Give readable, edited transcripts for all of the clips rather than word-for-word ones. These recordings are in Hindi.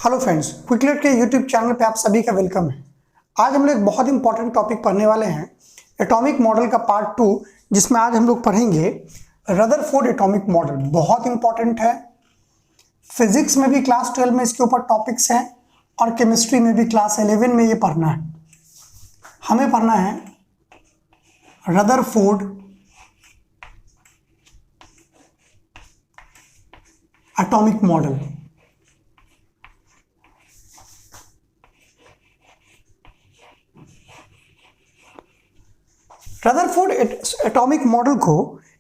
हेलो फ्रेंड्स, क्विकलेट के यूट्यूब चैनल पे आप सभी का वेलकम है। आज हम लोग एक बहुत इंपॉर्टेंट टॉपिक पढ़ने वाले हैं, एटॉमिक मॉडल का पार्ट 2, जिसमें आज हम लोग पढ़ेंगे रदरफोर्ड एटॉमिक मॉडल। बहुत इंपॉर्टेंट है। फिजिक्स में भी क्लास 12 में इसके ऊपर टॉपिक्स हैं और केमिस्ट्री में भी क्लास 11 में ये पढ़ना है। हमें पढ़ना है Rutherford atomic model. Rutherford atomic model को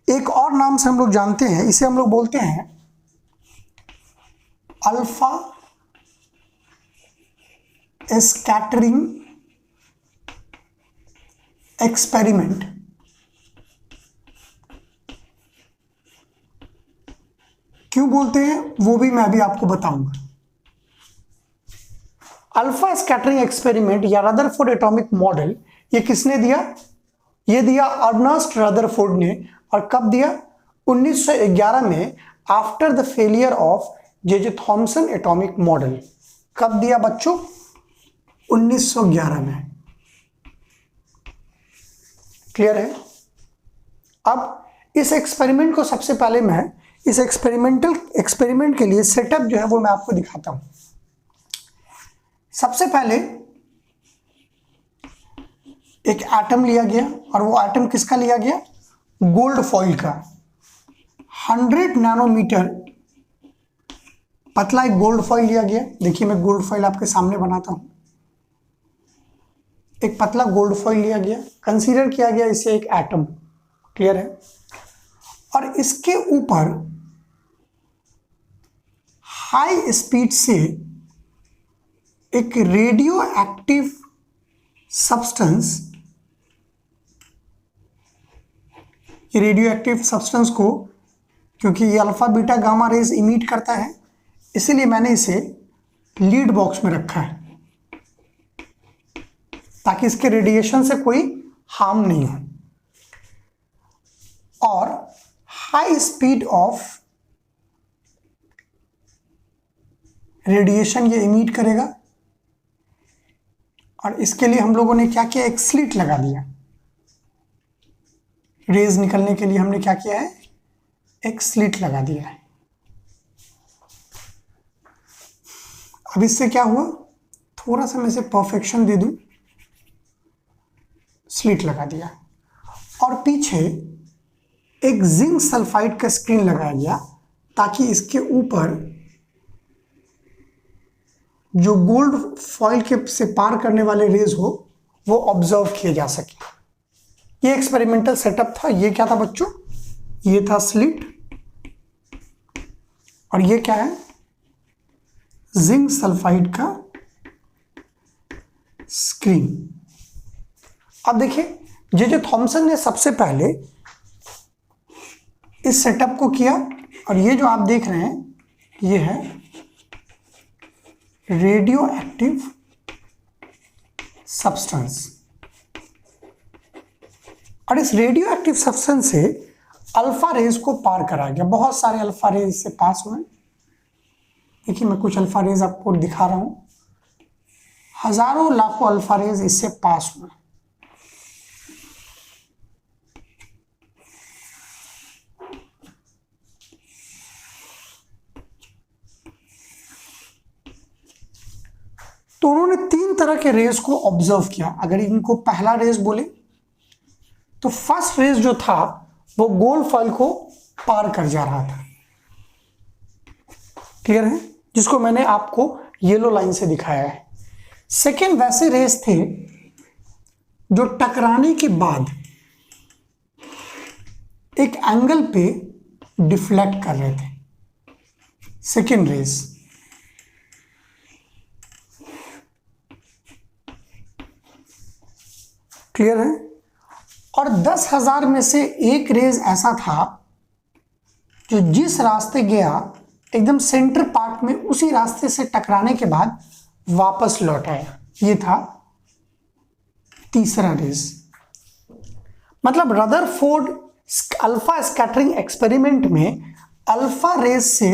एक और नाम से हम लोग जानते हैं, इसे हम लोग बोलते हैं अल्फा स्कैटरिंग एक्सपेरिमेंट। क्यों बोलते हैं वो भी मैं अभी आपको बताऊंगा। अल्फा स्कैटरिंग एक्सपेरिमेंट या रदरफोर्ड एटॉमिक मॉडल ये किसने दिया? ये दिया अर्नेस्ट रदरफोर्ड ने। और कब दिया? 1911 में, after the failure of J Thomson atomic model. कब दिया बच्चों? 1911 में। क्लियर है? अब इस एक्सपेरिमेंट को सबसे पहले मैं इस एक्सपेरिमेंट के लिए सेटअप जो है वो मैं आपको दिखाता हूं। सबसे पहले एक एटम लिया गया, और वो एटम किसका लिया गया? गोल्ड फॉइल का। 100 नैनोमीटर पतला एक गोल्ड फॉइल लिया गया। देखिए मैं गोल्ड फॉइल आपके सामने बनाता हूं। एक पतला गोल्ड फॉइल लिया गया, कंसीडर किया गया इसे एक एटम। क्लियर है? और इसके ऊपर हाई स्पीड से एक रेडियो एक्टिव सब्सटेंस, ये रेडियो एक्टिव सब्सटेंस को, क्योंकि ये alpha beta gamma rays emit करता है, इसीलिए मैंने इसे लीड बॉक्स में रखा है ताकि इसके रेडिएशन से कोई हार्म नहीं हो। और हाई स्पीड ऑफ रेडिएशन ये इमिट करेगा। और इसके लिए हम लोगों ने क्या किया? एक स्लिट लगा दिया। रेज निकलने के लिए हमने क्या किया है? एक स्लिट लगा दिया है। अब इससे क्या हुआ? थोड़ा सा मैं इसे परफेक्शन दे दूं। स्लिट लगा दिया और पीछे एक जिंक सल्फाइड का स्क्रीन लगाया गया ताकि इसके ऊपर जो गोल्ड फॉइल के से पार करने वाले रेज हो वो ऑब्जर्व किए जा सके। ये एक्सपेरिमेंटल सेटअप था। ये क्या था बच्चों? ये था स्लिट, और ये क्या है? जिंक सल्फाइड का स्क्रीन। अब देखिए, जे थॉमसन ने सबसे पहले इस सेटअप को किया, और ये जो आप देख रहे हैं ये है रेडियो एक्टिव सब्सटेंस। और इस रेडियो एक्टिव सब्सटेंस से अल्फा रेज को पार करा गया। बहुत सारे अल्फा रेज से पास हुए। देखिए मैं कुछ अल्फा रेज आपको दिखा रहा हूं। हजारों लाखों अल्फा रेज इससे पास हुए। तो उन्होंने 3 तरह के रेज को ऑब्जर्व किया। अगर इनको पहला रेज बोले तो फर्स्ट रेज जो था वो गोल्ड फॉइल को पार कर जा रहा था। क्लियर है? जिसको मैंने आपको येलो लाइन से दिखाया है। सेकेंड वैसे रेज थे जो टकराने के बाद एक एंगल पे डिफ्लेक्ट कर रहे थे। Second raise. क्लियर है? और 10,000 में से एक रेज ऐसा था जो जिस रास्ते गया एकदम सेंटर पार्ट में उसी रास्ते से टकराने के बाद वापस लौट आया। ये था तीसरा रेज। मतलब रदरफोर्ड अल्फा स्कैटरिंग एक्सपेरिमेंट में अल्फा रेज से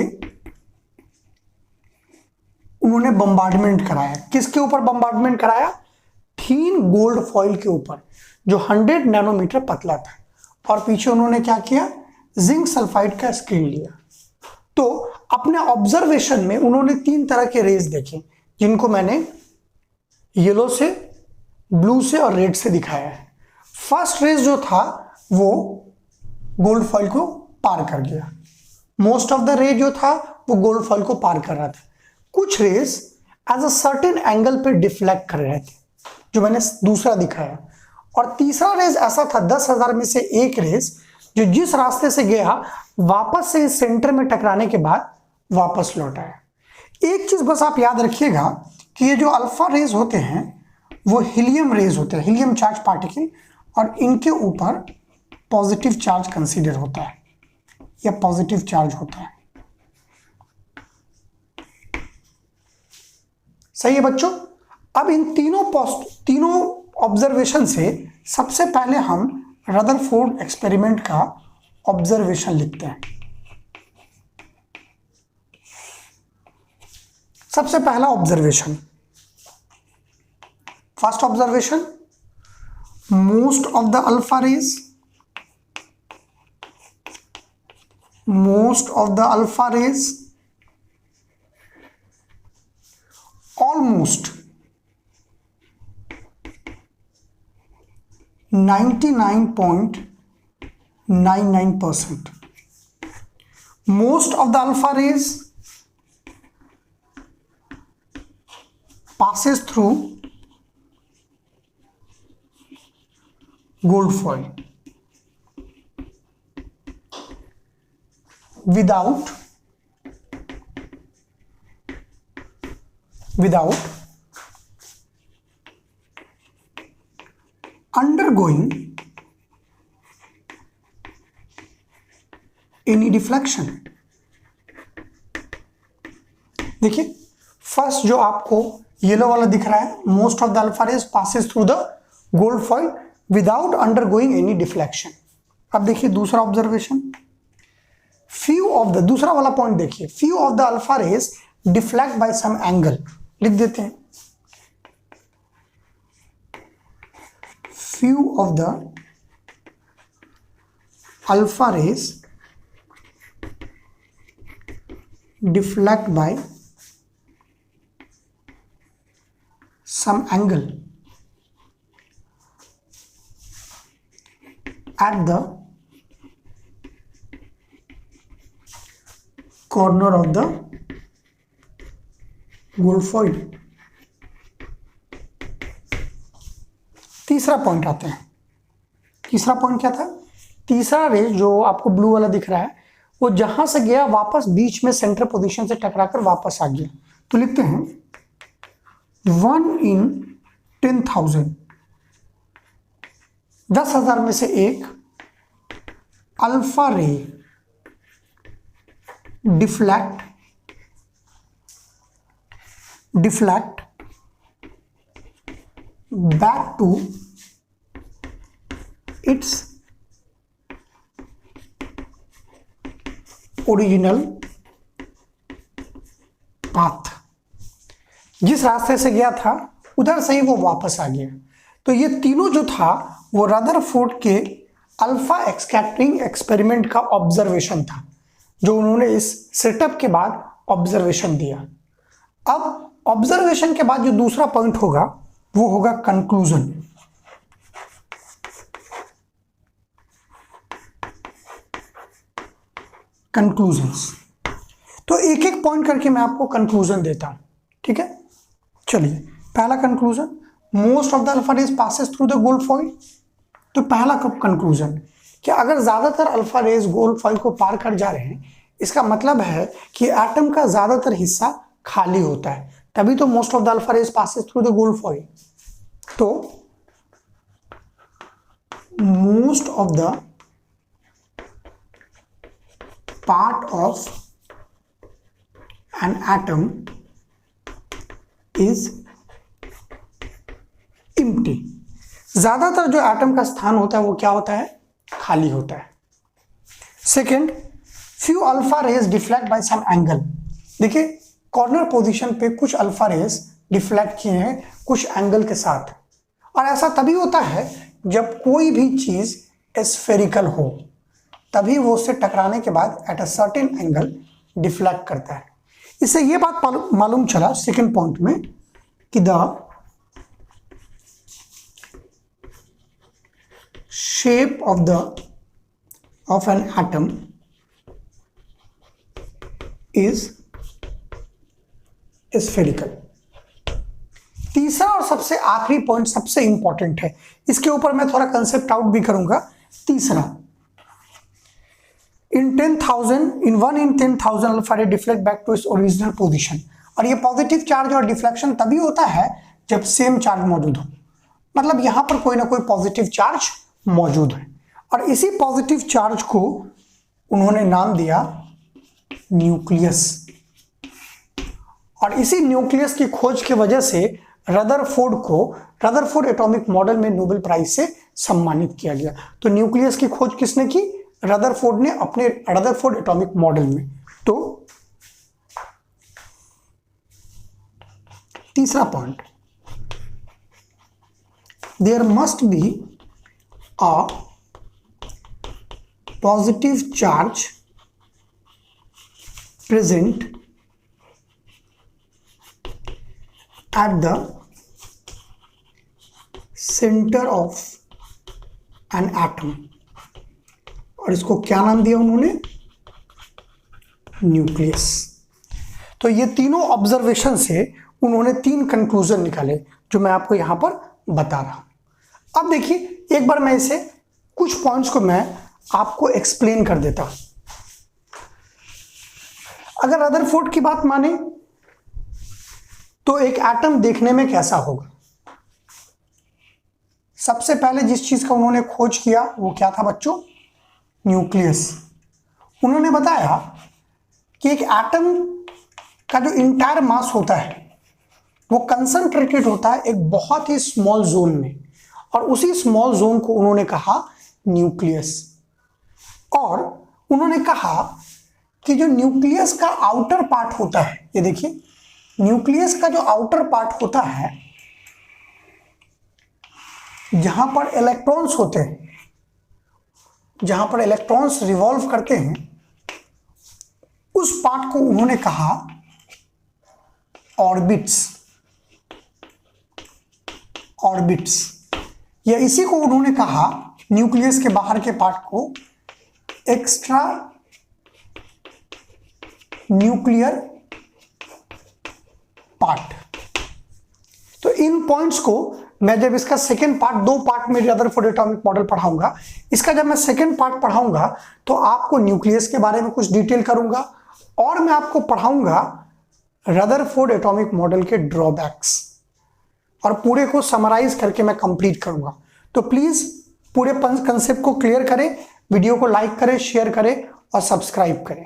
उन्होंने बम्बार्डमेंट कराया। किसके ऊपर बम्बार्डमेंट कराया? थीन गोल्ड फॉइल के ऊपर, जो 100 नैनोमीटर पतला था। और पीछे उन्होंने क्या किया? जिंक सल्फाइड का स्क्रीन लिया। तो अपने ऑब्जर्वेशन में उन्होंने 3 तरह के रेज देखे, जिनको मैंने येलो से, ब्लू से और रेड से दिखाया है। फर्स्ट रेज जो था वो गोल्ड फॉइल को पार कर गया। मोस्ट ऑफ द रे जो था वो गोल्ड फॉइल को पार कर रहा था। कुछ rays as a certain angle पे डिफ्लेक्ट कर रहे थे, जो मैंने दूसरा दिखाया। और तीसरा रेज ऐसा था 10,000 में से एक रेज, जो जिस रास्ते से गया वापस से इस सेंटर में टकराने के बाद वापस लौट आया। एक चीज बस आप याद रखिएगा कि ये जो अल्फा रेज होते हैं वो हीलियम रेज होते हैं, हीलियम चार्ज पार्टिकल, और इनके ऊपर पॉजिटिव चार्ज कंसीडर होता है या पॉजिटिव चार्ज होता है। सही है बच्चों। अब इन तीनों ऑब्जर्वेशन से सबसे पहले हम रदरफोर्ड एक्सपेरिमेंट का ऑब्जर्वेशन लिखते हैं। सबसे पहला observation, first observation, most of the alpha rays, most of the alpha rays almost 99.99%. Most of the alpha rays passes through gold foil without undergoing any deflection। देखिए फर्स्ट जो आपको येलो वाला दिख रहा है, most of the alpha rays passes through the gold foil without undergoing any deflection. अब देखिए दूसरा ऑब्जर्वेशन, few of the, दूसरा वाला पॉइंट देखिए, few of the alpha rays deflect by some angle, लिख देते हैं। few of the alpha rays deflect by some angle at the corner of the gold foil। तीसरा पॉइंट आते हैं। तीसरा पॉइंट क्या था? तीसरा रेज जो आपको ब्लू वाला दिख रहा है वो जहां से गया वापस बीच में सेंटर पोजीशन से टकराकर वापस आ गया। तो लिखते हैं 1 in 10,000, 10,000 में से एक अल्फा रे deflect back to its original path। जिस रास्ते से गया था उधर से ही वो वापस आ गया। तो ये तीनों जो था वो रदरफोर्ड के अल्फा स्कैटरिंग एक्सपेरिमेंट का ऑब्जर्वेशन था, जो उन्होंने इस सेटअप के बाद ऑब्जर्वेशन दिया। अब ऑब्जर्वेशन के बाद जो दूसरा पॉइंट होगा वो होगा कंक्लूजन। कंक्लूजन्स। तो एक एक पॉइंट करके मैं आपको कंक्लूजन देता हूं, ठीक है। चलिए पहला conclusion, most of the alpha rays passes through the gold foil. तो पहला कंक्लूजन कि अगर ज्यादातर अल्फा रेज गोल्ड फॉइल को पार कर जा रहे हैं, इसका मतलब है कि एटम का ज्यादातर हिस्सा खाली होता है, तभी तो most of the alpha rays passes through the gold foil. तो most of the part of an atom is empty. ज्यादातर जो एटम का स्थान होता है वो क्या होता है? खाली होता है। Second, few alpha rays deflect by some angle. देखिए कॉर्नर पोजीशन पे कुछ अल्फा रेस डिफ्लेक्ट किए हैं कुछ एंगल के साथ। और ऐसा तभी होता है जब कोई भी चीज स्फेरिकल हो, तभी वो उससे टकराने के बाद at a certain angle deflect करता है। इससे ये बात मालूम चला सेकंड पॉइंट में कि the shape of an atom is spherical. तीसरा और सबसे आखिरी पॉइंट सबसे इंपॉर्टेंट है, इसके ऊपर मैं थोड़ा कंसेप्ट आउट भी करूंगा। तीसरा, in 10,000 alpha ray deflect back to its original position. और ये पॉजिटिव चार्ज और डिफ्लेक्शन तभी होता है जब सेम चार्ज मौजूद हो, मतलब यहां पर कोई ना कोई पॉजिटिव चार्ज मौजूद है। और इसी पॉजिटिव चार्ज को उन्होंने नाम दिया न्यूक्लियस। और इसी न्यूक्लियस की खोज की वजह से रदरफोर्ड एटॉमिक मॉडल में नोबेल प्राइज से सम्मानित किया गया। तो न्यूक्लियस की खोज किसने की? रदरफोर्ड ने अपने रदरफोर्ड एटॉमिक मॉडल में। तो तीसरा point, there must be a positive charge present at the center of an atom। और इसको क्या नाम दिया उन्होंने? न्यूक्लियस। तो ये तीनों ऑब्जर्वेशन से उन्होंने 3 कंक्लूजन निकाले जो मैं आपको यहां पर बता रहा हूं। अब देखिए एक बार मैं इसे कुछ पॉइंट्स को मैं आपको एक्सप्लेन कर देता हूं। अगर रदरफोर्ड की बात माने तो एक एटम देखने में कैसा होगा? सबसे पहले जिस चीज का उन्होंने खोज किया वो क्या था बच्चों? न्यूक्लियस। उन्होंने बताया कि एक एटम का जो इंटायर मास होता है वो कंसंट्रेटेड होता है एक बहुत ही स्मॉल जोन में, और उसी स्मॉल जोन को उन्होंने कहा न्यूक्लियस। और उन्होंने कहा कि जो न्यूक्लियस का आउटर पार्ट होता है, ये देखिए न्यूक्लियस का जो आउटर पार्ट होता है जहां पर इलेक्ट्रॉन्स होते हैं, जहां पर इलेक्ट्रॉन्स रिवॉल्व करते हैं, उस पार्ट को उन्होंने कहा ऑर्बिट्स। या इसी को उन्होंने कहा न्यूक्लियस के बाहर के पार्ट को एक्स्ट्रा न्यूक्लियर पार्ट। तो इन पॉइंट्स को मैं जब इसका सेकेंड पार्ट, 2 पार्ट में रदरफोर्ड एटॉमिक मॉडल पढ़ाऊंगा, इसका जब मैं सेकेंड पार्ट पढ़ाऊंगा तो आपको न्यूक्लियस के बारे में कुछ डिटेल करूंगा और मैं आपको पढ़ाऊंगा रदरफोर्ड एटॉमिक मॉडल के ड्रॉबैक्स, और पूरे को समराइज करके मैं कंप्लीट करूंगा। तो प्लीज पूरे कंसेप्ट को क्लियर करें, वीडियो को लाइक करें, शेयर करें और सब्सक्राइब करें।